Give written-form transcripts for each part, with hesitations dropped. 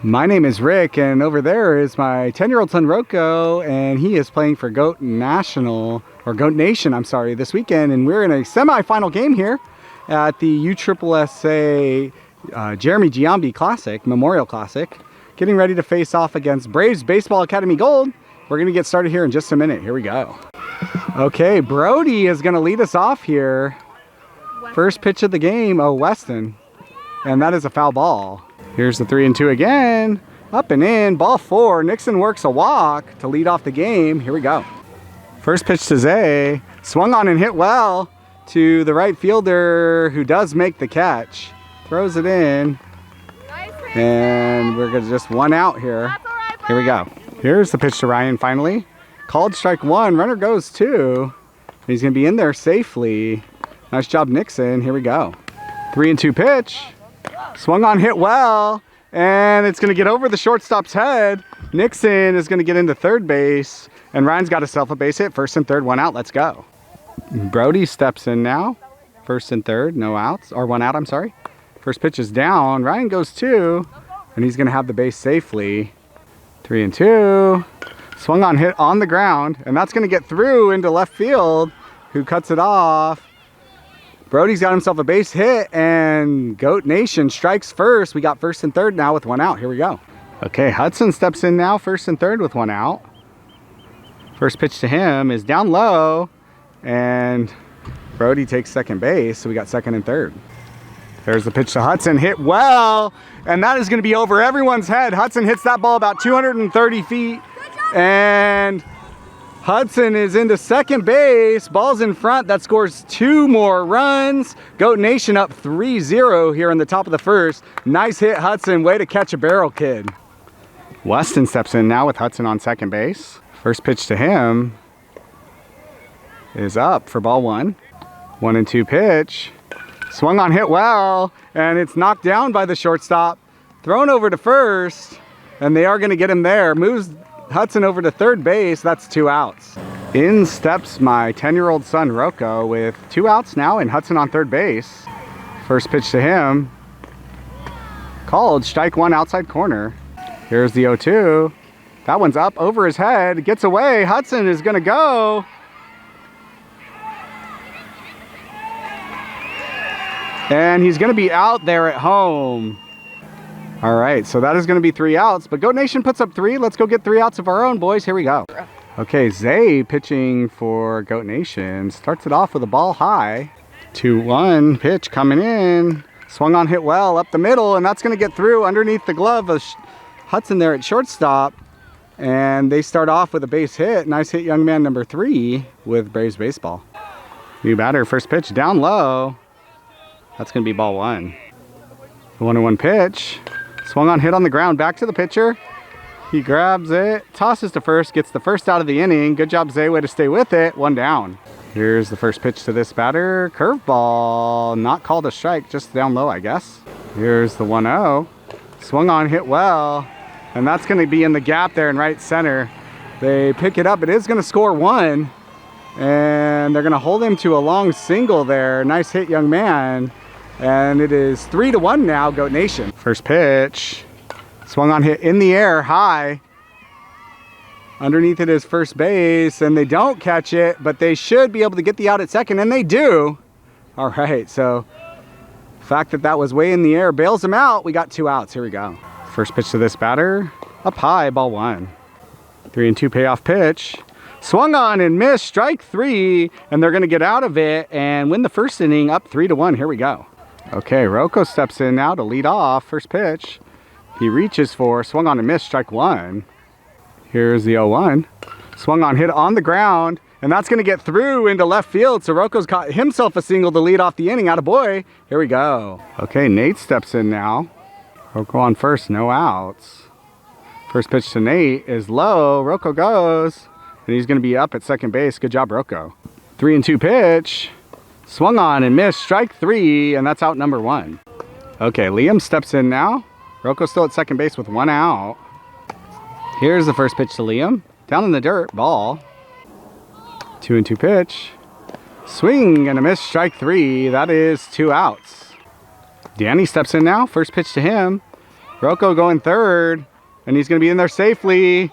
My name is Rick, and over there is my 10-year-old son Rocco, and he is playing for Goat Nation, I'm sorry, this weekend, and we're in a semi-final game here at the USSSA Giambi Classic, Memorial Classic, getting ready to face off against Braves Baseball Academy Gold. We're going to get started here in just a minute. Here we go. Okay, Brody is going to lead us off here. First pitch of the game, Weston, and that is a foul ball. Here's the 3-2 again. Up and in, ball 4. Nixon works a walk to lead off the game. Here we go. First pitch to Zay. Swung on and hit well to the right fielder who does make the catch. Throws it in. And we're going to just one out here. Here we go. Here's the pitch to Ryan finally. Called strike 1. Runner goes 2. He's going to be in there safely. Nice job, Nixon. Here we go. 3-2 pitch. Swung on, hit well, and it's going to get over the shortstop's head. Nixon is going to get into third base, and Ryan's got himself a base hit. First and third, one out. Let's go. Brody steps in now. First and third, no outs, or one out, I'm sorry. First pitch is down. Ryan goes 2, and he's going to have the base safely. 3-2. Swung on, hit on the ground, and that's going to get through into left field, who cuts it off. Brody's got himself a base hit, and Goat Nation strikes first. We got first and third now with one out. Here we go. Okay, Hudson steps in now, first and third with one out. First pitch to him is down low, and Brody takes second base, so we got second and third. There's the pitch to Hudson, hit well, and that is going to be over everyone's head. Hudson hits that ball about 230 feet, and Hudson is into second base. Ball's in front. That scores 2 more runs. Goat Nation up 3-0 here in the top of the first. Nice hit, Hudson. Way to catch a barrel, kid. Weston steps in now with Hudson on second base. First pitch to him is up for ball 1. 1-2 pitch. Swung on, hit well, and it's knocked down by the shortstop. Thrown over to first, and they are going to get him there. Moves Hudson over to third base. That's 2 outs. In steps my 10-year-old son Rocco with 2 outs now and Hudson on third base. First pitch to him. Called strike 1 outside corner. Here's the 0-2. That one's up over his head. Gets away. Hudson is going to go. And he's going to be out there at home. All right, so that is going to be 3 outs, but Goat Nation puts up 3. Let's go get 3 outs of our own, boys. Here we go. Okay, Zay pitching for Goat Nation. Starts it off with a ball high. 2-1 pitch coming in. Swung on, hit well up the middle, and that's going to get through underneath the glove of Hudson there at shortstop. And they start off with a base hit. Nice hit, young man number 3 with Braves baseball. New batter, first pitch down low. That's going to be ball 1. 1-1 pitch. Swung on, hit on the ground, back to the pitcher. He grabs it, tosses to first, gets the first out of the inning. Good job, Zay, way to stay with it. 1 down. Here's the first pitch to this batter. Curveball, not called a strike, just down low, I guess. Here's the 1-0. Swung on, hit well, and that's going to be in the gap there in right center. They pick it up. It is going to score 1, and they're going to hold him to a long single there. Nice hit, young man. And it is 3-1 now, Goat Nation. First pitch. Swung on, hit in the air, high. Underneath it is first base, and they don't catch it, but they should be able to get the out at second, and they do. All right, so the fact that that was way in the air bails them out. We got 2 outs. Here we go. First pitch to this batter. Up high, ball 1. 3-2 payoff pitch. Swung on and missed, strike 3, and they're going to get out of it and win the first inning up 3-1. Here we go. Okay, Rocco steps in now to lead off. First pitch. He reaches for, swung on and missed, strike 1. Here's the 0-1. Swung on, hit on the ground, and that's going to get through into left field. So Rocco's caught himself a single to lead off the inning. Attaboy. Here we go. Okay, Nate steps in now. Rocco on first, no outs. First pitch to Nate is low. Rocco goes, and he's going to be up at second base. Good job, Rocco. 3-2 pitch. Swung on and missed, strike 3, and that's out number 1. Okay, Liam steps in now. Rocco's still at second base with 1 out. Here's the first pitch to Liam. Down in the dirt, ball. 2-2 pitch. Swing and a miss, strike 3. That is 2 outs. Danny steps in now. First pitch to him Rocco going third, and he's going to be in there safely.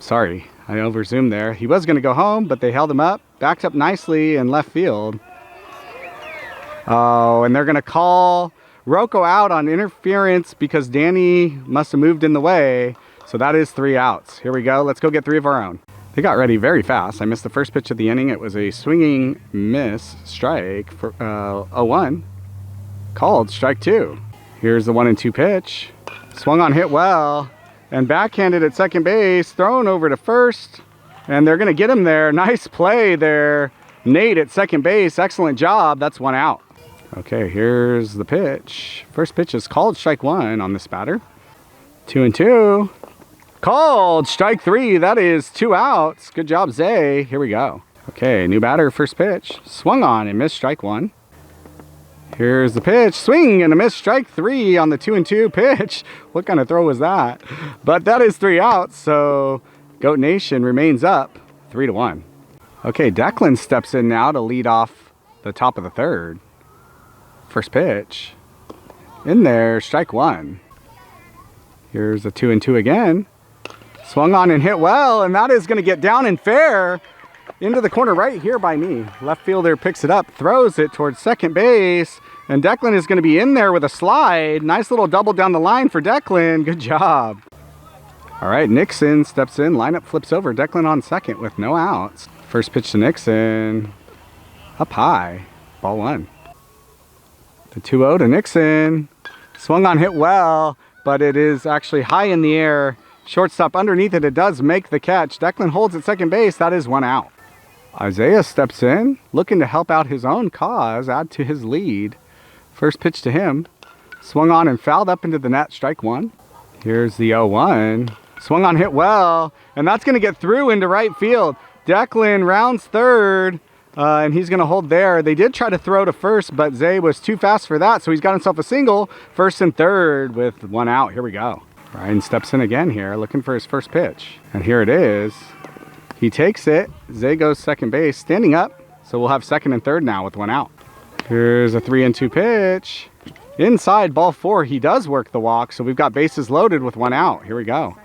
Sorry, I overzoomed there. He was going to go home, but they held him up, backed up nicely in left field. Oh, and they're going to call Rocco out on interference because Danny must have moved in the way. So that is 3 outs. Here we go. Let's go get 3 of our own. They got ready very fast. I missed the first pitch of the inning. It was a swinging miss strike for 0-1. Called strike 2. Here's the 1-2 pitch. Swung on, hit well, and backhanded at second base, thrown over to first, and they're going to get him there. Nice play there. Nate at second base. Excellent job. That's 1 out. Okay, here's the pitch. First pitch is called strike 1 on this batter. 2-2. Called strike 3. That is 2 outs. Good job, Zay. Here we go. Okay, new batter, first pitch. Swung on and missed strike 1. Here's the pitch. Swing and a miss, strike 3 on the 2-2 pitch. What kind of throw was that? But that is 3 outs, so Goat Nation remains up 3-1. Okay, Declan steps in now to lead off the top of the third. First pitch. In there, strike 1. Here's a 2-2 again. Swung on and hit well, and that is going to get down and fair into the corner right here by me. Left fielder picks it up, throws it towards second base, and Declan is going to be in there with a slide. Nice little double down the line for Declan. Good job. All right, Nixon steps in. Lineup flips over. Declan on second with no outs. First pitch to Nixon. Up high. Ball 1. The 2-0 to Nixon. Swung on, hit well, but it is actually high in the air. Shortstop underneath it. It does make the catch. Declan holds at second base. That is 1 out. Isaiah steps in, looking to help out his own cause, add to his lead. First pitch to him. Swung on and fouled up into the net. Strike 1. Here's the 0-1. Swung on, hit well, and that's going to get through into right field. Declan rounds third. And he's going to hold there. They did try to throw to first, but Zay was too fast for that, so he's got himself a single. First and third with 1 out. Here we go. Ryan steps in again here, looking for his first pitch. And here it is. He takes it. Zay goes second base, standing up. So we'll have second and third now with 1 out. Here's a 3-2 pitch. Inside, ball 4. He does work the walk, so we've got bases loaded with 1 out. Here we go.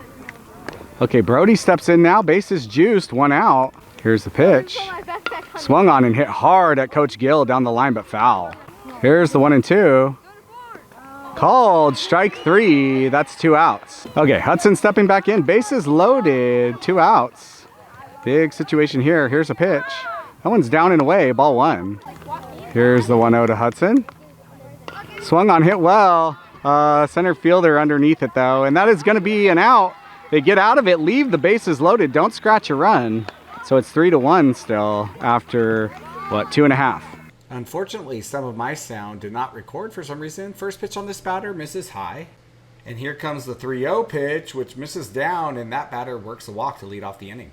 Okay, Brody steps in now. Bases juiced, 1 out. Here's the pitch. Swung on and hit hard at Coach Gill down the line, but foul. Here's the 1-2. Called strike 3. That's 2 outs. Okay, Hudson stepping back in. Bases loaded. 2 outs. Big situation here. Here's a pitch. That one's down and away. Ball 1. Here's the 1-0 to Hudson. Swung on, hit well. Center fielder underneath it though, and that is going to be an out. They get out of it, leave the bases loaded. Don't scratch a run. So it's 3-1 still after, what, 2.5. Unfortunately, some of my sound did not record for some reason. First pitch on this batter misses high. And here comes the 3-0 pitch, which misses down, and that batter works a walk to lead off the inning.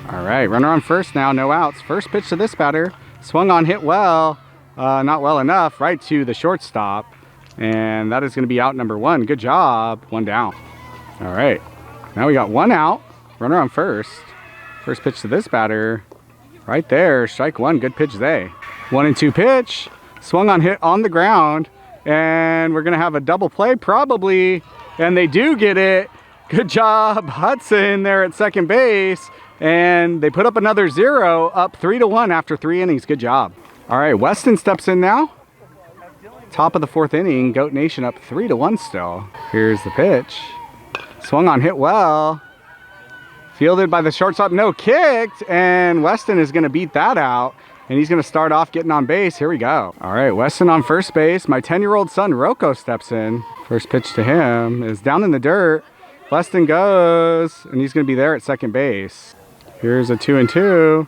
All right, runner on first now, no outs. First pitch to this batter. Swung on, hit well. Not well enough, right to the shortstop. And that is going to be out number 1. Good job. 1 down. All right, now we got 1 out. Runner on first. First pitch to this batter, right there, strike 1, good pitch there. 1-2 pitch, swung on, hit on the ground, and we're gonna have a double play probably, and they do get it. Good job, Hudson there at second base, and they put up another 0, up 3-1 after 3 innings, good job. All right, Weston steps in now. Top of the 4th inning, Goat Nation up 3-1 still. Here's the pitch, swung on, hit well. Fielded by the shortstop, no, kicked, and Weston is going to beat that out, and he's going to start off getting on base. Here we go. All right, Weston on first base. My 10-year-old son, Rocco, steps in. First pitch to him is down in the dirt. Weston goes, and he's going to be there at second base. Here's a 2-2.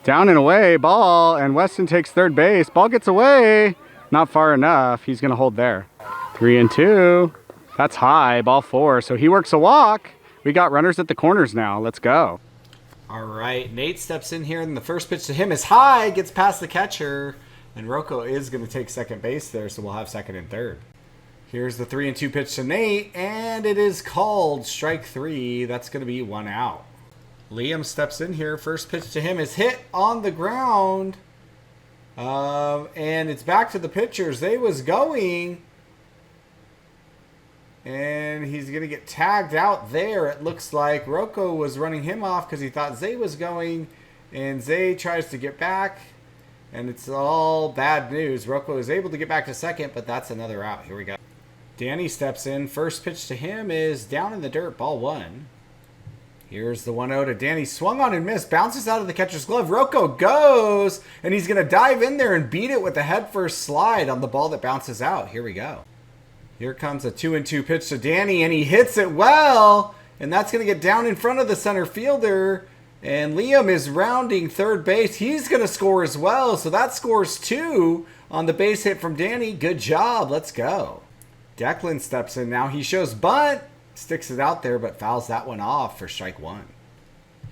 Down and away, ball, and Weston takes third base. Ball gets away, not far enough. He's going to hold there. 3-2. That's high, ball 4, so he works a walk. We got runners at the corners now. Let's go. All right, Nate steps in here, and the first pitch to him is high, gets past the catcher, and Rocco is going to take second base there, so we'll have second and third. Here's the 3-2 pitch to Nate, and it is called strike 3. That's going to be 1 out. Liam steps in here. First pitch to him is hit on the ground, and it's back to the pitchers. They was going, And he's going to get tagged out there. It looks like Rocco was running him off because he thought Zay was going. And Zay tries to get back. And it's all bad news. Rocco is able to get back to second, but that's another out. Here we go. Danny steps in. First pitch to him is down in the dirt, ball 1. Here's the 1-0 to Danny. Swung on and missed. Bounces out of the catcher's glove. Rocco goes. And he's going to dive in there and beat it with a head-first slide on the ball that bounces out. Here we go. Here comes a 2-2 pitch to Danny, and he hits it well. And that's going to get down in front of the center fielder. And Liam is rounding third base. He's going to score as well. So that scores 2 on the base hit from Danny. Good job. Let's go. Declan steps in now. He shows bunt. Sticks it out there, but fouls that one off for strike 1.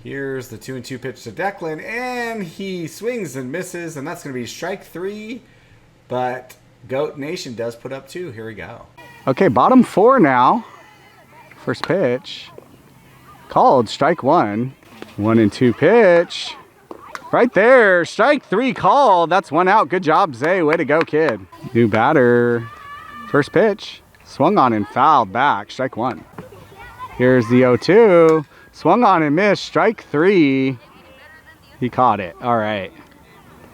Here's the 2-2 pitch to Declan, and he swings and misses, and that's going to be strike 3. But Goat Nation does put up 2. Here we go. Okay, bottom 4 now. First pitch. Called strike 1. 1-2 pitch. Right there. Strike 3 called. That's 1 out. Good job, Zay. Way to go, kid. New batter. First pitch. Swung on and fouled back. Strike 1. Here's the 0-2. Swung on and missed. Strike 3. He caught it. All right.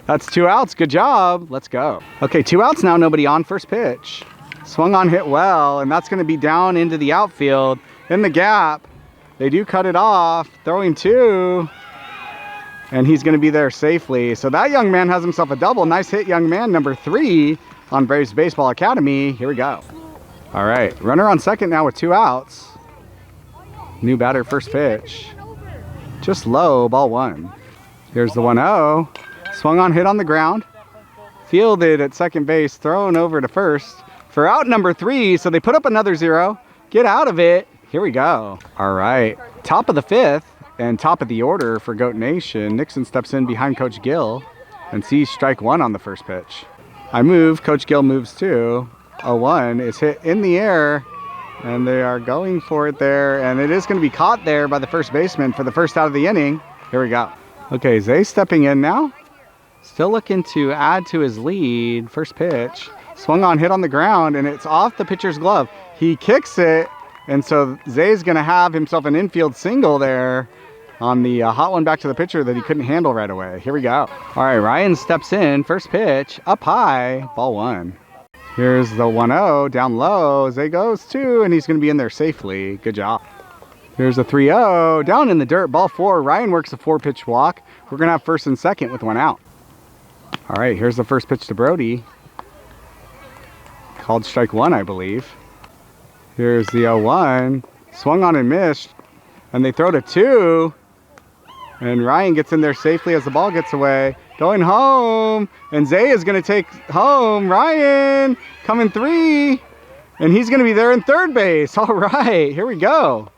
That's 2 outs. Good job. Let's go. Okay, 2 outs now. Nobody on. First pitch. Swung on, hit well, and that's going to be down into the outfield. In the gap. They do cut it off. Throwing 2. And he's going to be there safely. So that young man has himself a double. Nice hit, young man. Number 3 on Braves Baseball Academy. Here we go. All right. Runner on second now with 2 outs. New batter, first pitch. Just low, ball 1. Here's the 1-0. Swung on, hit on the ground. Fielded at second base, thrown over to first for out number 3. So they put up another 0. Get out of it. Here we go. All right. Top of the 5th and top of the order for Goat Nation. Nixon steps in behind Coach Gill and sees strike 1 on the first pitch. I move. Coach Gill moves too. 0-1 is hit in the air. And they are going for it there. And it is going to be caught there by the first baseman for the first out of the inning. Here we go. Okay, Zay stepping in now. Still looking to add to his lead. First pitch. Swung on, hit on the ground, and it's off the pitcher's glove. He kicks it, and so Zay's going to have himself an infield single there on the hot one back to the pitcher that he couldn't handle right away. Here we go. All right, Ryan steps in. First pitch, up high, ball 1. Here's the 1-0, down low. Zay goes 2, and he's going to be in there safely. Good job. Here's a 3-0, down in the dirt, ball 4. Ryan works a 4-pitch walk. We're going to have first and second with 1 out. All right, here's the first pitch to Brody. Called strike 1, I believe. Here's the 0-1. Swung on and missed. And they throw to 2. And Ryan gets in there safely as the ball gets away. Going home. And Zay is going to take home. Ryan coming 3. And he's going to be there in third base. All right, here we go.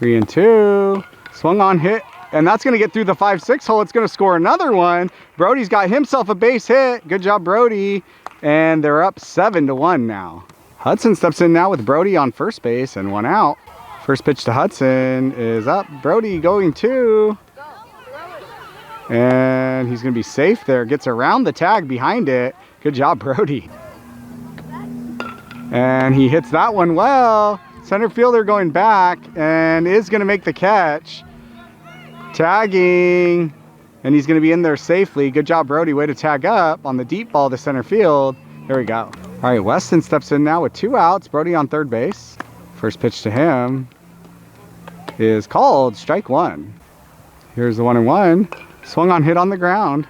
3-2. Swung on, hit. And that's going to get through the 5-6 hole. It's going to score another one. Brody's got himself a base hit. Good job, Brody. And they're up 7-1 now. Hudson steps in now with Brody on first base and 1 out. First pitch to Hudson is up. Brody going 2. And he's going to be safe there. Gets around the tag behind it. Good job, Brody. And he hits that one well. Center fielder going back and is going to make the catch. Tagging. And he's going to be in there safely. Good job, Brody. Way to tag up on the deep ball to center field. Here we go. All right, Weston steps in now with 2 outs. Brody on third base. First pitch to him is called strike 1. Here's the 1-1. Swung on, hit on the ground.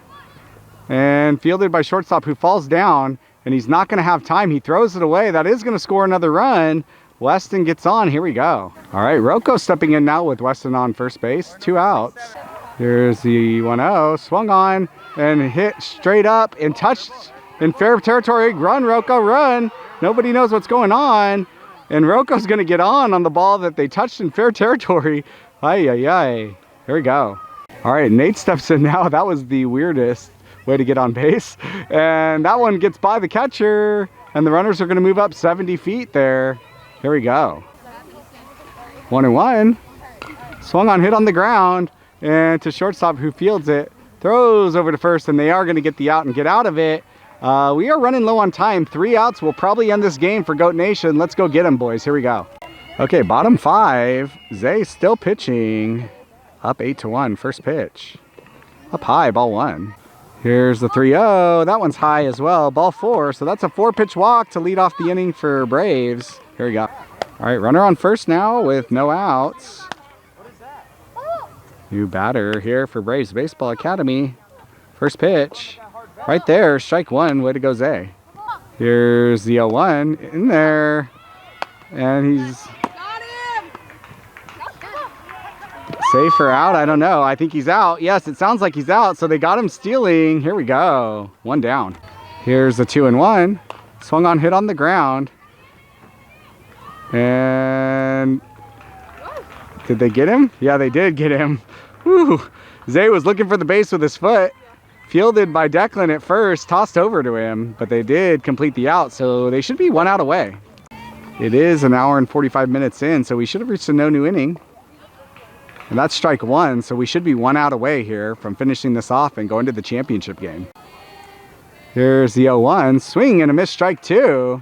And fielded by shortstop who falls down. And he's not going to have time. He throws it away. That is going to score another run. Weston gets on. Here we go. All right, Rocco stepping in now with Weston on first base. 2 outs. Here's the 1-0. Swung on and hit straight up and touched in fair territory. Run, Rocco, run. Nobody knows what's going on. And Rocco's going to get on the ball that they touched in fair territory. Ay, ay, ay. Here we go. All right, Nate steps in now. That was the weirdest way to get on base. And that one gets by the catcher. And the runners are going to move up 70 feet there. Here we go. 1-1. Swung on, hit on the ground. And to shortstop who fields it. Throws over to first, and they are going to get the out and get out of it. We are running low on time. 3 outs will probably end this game for Goat Nation. Let's go get them, boys. Here we go. Okay, bottom 5. Zay still pitching. Up 8-1. First pitch. Up high, ball 1. Here's the 3-0. That one's high as well. Ball 4. So that's a 4-pitch walk to lead off the inning for Braves. Here we go. All right, runner on first now with no outs. New batter here for Braves Baseball Academy. First pitch. Right there, strike 1. Way to go, Zay. Here's the 0-1 in there. And he's safe or out? I don't know. I think he's out. Yes, it sounds like he's out. So they got him stealing. Here we go. 1 down. Here's the 2-1. Swung on, hit on the ground. And did they get him? Yeah, they did get him. Woo. Zay was looking for the base with his foot. Fielded by Declan at first, tossed over to him, but they did complete the out, so they should be 1 out away. It is an hour and 45 minutes in, so we should have reached a no new inning. And that's strike 1, so we should be 1 out away here from finishing this off and going to the championship game. Here's the 0-1, swing and a miss, strike 2.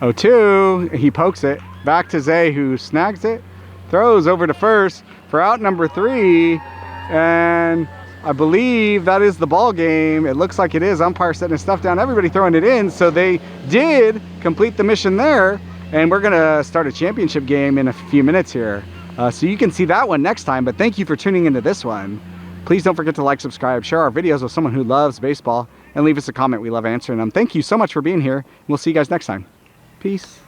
0-2, he pokes it. Back to Zay, who snags it. Throws over to first for out number 3. And I believe that is the ball game. It looks like it is. Umpire setting his stuff down. Everybody throwing it in. So they did complete the mission there. And we're going to start a championship game in a few minutes here. So you can see that one next time. But thank you for tuning into this one. Please don't forget to like, subscribe, share our videos with someone who loves baseball, and leave us a comment. We love answering them. Thank you so much for being here. We'll see you guys next time. Peace.